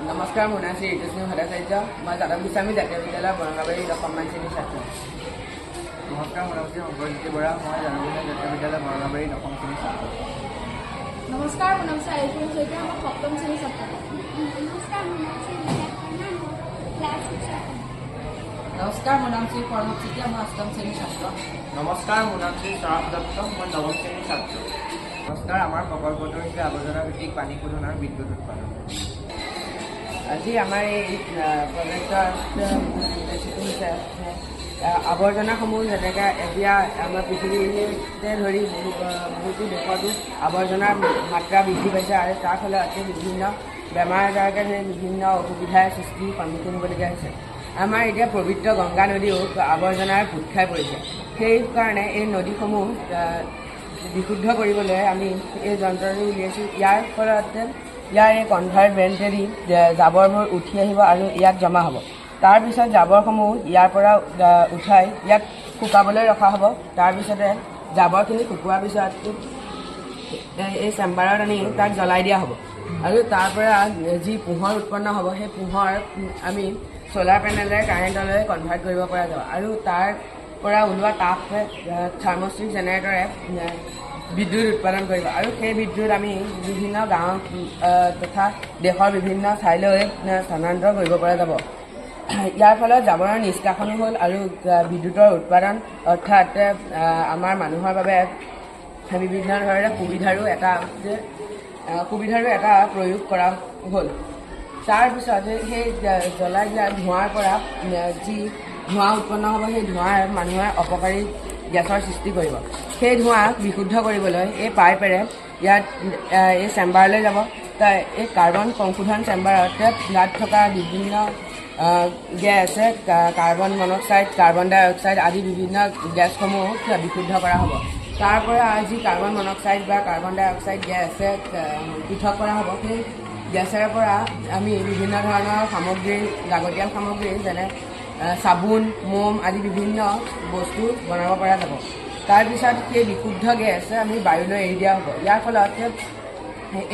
নমস্কাৰ, মোৰ নাম শ্ৰী ঋতুস্মিন ভট্টাচাৰ্য। মই যাদৱ গোস্বামী জাতীয় বিদ্যালয়ৰ বৰঙাবাৰী দশমমান শ্ৰেণীৰ ছাত্ৰী। নমস্কাৰ, মোৰ নাম শ্ৰী শংকৰজ্যোতি বৰা। মই জানুগুৰি জাতীয় বিদ্যালয়ৰ বৰঙাবাৰী দশম শ্ৰেণীৰ ছাত্ৰী। নমস্কাৰ, মোৰ নাম শ্ৰী আয়ুষ শইকীয়া। মই সপ্তম শ্ৰেণীৰ ছাত্ৰী। নমস্কাৰ, মোৰ নাম শ্ৰী ক্লাছ 6। নমস্কাৰ, মোৰ নাম শ্ৰী প্ৰণৱ চেতিয়া। মই অষ্টম শ্ৰেণীৰ ছাত্ৰ। নমস্কাৰ, মোৰ নাম শ্ৰী স্বৰাপ দত্ত। মই নৱম শ্ৰেণীৰ ছাত্ৰী। নমস্কাৰ, আমাৰ প্ৰকল্পটো হৈছে আৱৰ্জনা ভিত্তিক পানী শোধন আৰু বিদ্যুৎ উৎপাদন। আজি আমাৰ এই প্ৰজেক্টৰ উদ্দেশ্যটো হৈছে আৱৰ্জনাসমূহ যেনেকৈ এতিয়া আমাৰ পৃথিৱীতে ধৰি বহুতো দেশতো আৱৰ্জনাৰ মাত্ৰা বৃদ্ধি পাইছে আৰু তাৰ ফলত বিভিন্ন বেমাৰ আজাৰকে ধৰি বিভিন্ন অসুবিধাৰ সৃষ্টিৰ সন্মুখীন হ'বলগীয়া হৈছে। আমাৰ এতিয়া পবিত্ৰ গংগা নদীও আৱৰ্জনাৰ পোত খাই পৰিছে। সেইকাৰণে এই নদীসমূহ বিশুদ্ধ কৰিবলৈ আমি এই যন্ত্ৰটো উলিয়াইছোঁ। ইয়াৰ ফলত ইয়াৰ এই কনভাৰ্ট বেল্টেদি জাবৰবোৰ উঠি আহিব আৰু ইয়াত জমা হ'ব। তাৰপিছত জাবৰসমূহ ইয়াৰ পৰা উঠাই ইয়াত শুকাবলৈ ৰখা হ'ব। তাৰপিছতে জাবৰখিনি শুকোৱাৰ পিছত এই চেম্বাৰত আনি তাক জ্বলাই দিয়া হ'ব আৰু তাৰ পৰা যি পোহৰ উৎপন্ন হ'ব সেই পোহৰ আমি চ'লাৰ পেনেলেৰে কাৰেণ্টলৈ কনভাৰ্ট কৰিব পৰা যাব আৰু তাৰ পৰা ওলোৱা তাপে থাৰ্মষ্টিক জেনেৰেটৰে বিদ্যুৎ উৎপাদন কৰিব আৰু সেই বিদ্যুৎ আমি বিভিন্ন গাঁও তথা দেশৰ বিভিন্ন ঠাইলৈ স্থানান্তৰ কৰিব পৰা যাব। ইয়াৰ ফলত জাবৰৰ নিষ্কাশনো হ'ল আৰু বিদ্যুতৰ উৎপাদন অৰ্থাৎ আমাৰ মানুহৰ বাবে বিভিন্ন ধৰণৰ সুবিধাৰো এটা প্ৰয়োগ কৰা হ'ল। তাৰপিছত সেই জ্বলাই দিয়া ধোঁৱাৰ পৰা যি ধোঁৱা উৎপন্ন হ'ব সেই ধোঁৱাই মানুহৰ অপকাৰী গেছৰ সৃষ্টি কৰিব। সেই ধোঁৱা বিশুদ্ধ কৰিবলৈ এই পাইপেৰে ইয়াত এই চেম্বাৰলৈ যাব। এই কাৰ্বন সংশোধন চেম্বাৰত ইয়াত থকা বিভিন্ন গেছ কাৰ্বন মনক্সাইড, কাৰ্বন ডাই অক্সাইড আদি বিভিন্ন গেছসমূহ বিশুদ্ধ কৰা হ'ব। তাৰ পৰা যি কাৰ্বন মনক্সাইড বা কাৰ্বন ডাই অক্সাইড গেছ পৃথক কৰা হ'ব। সেই গেছেৰে পৰা আমি বিভিন্ন ধৰণৰ সামগ্ৰী, লাগতিয়াল সামগ্ৰী যেনে চাবোন, মোম আদি বিভিন্ন বস্তু বনাব পৰা যাব। তাৰপিছত সেই বিশুদ্ধ গেছ আমি বায়ুলৈ এৰি দিয়া হ'ব। ইয়াৰ ফলত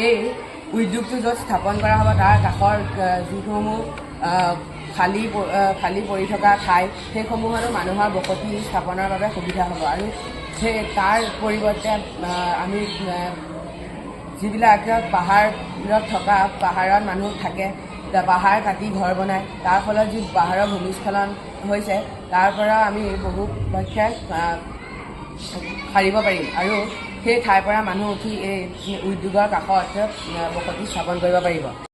এই উদ্যোগটো য'ত স্থাপন কৰা হ'ব তাৰ কাষৰ যিসমূহ খালী পৰি থকা ঠাই সেইসমূহতো মানুহৰ বসতি স্থাপনৰ বাবে সুবিধা হ'ব আৰু তাৰ পৰিৱৰ্তে আমি যিবিলাক পাহাৰত মানুহ থাকে, পাহাৰ কাটি ঘৰ বনায়, তাৰ ফলত যি পাহাৰৰ ভূমিস্খলন হৈছে তাৰ পৰা আমি বহু পক্ষে সাৰিব পাৰিম আৰু সেই ঠাইৰ পৰা মানুহ উঠি এই উদ্যোগৰ কাষত বসতি স্থাপন কৰিব পাৰিব।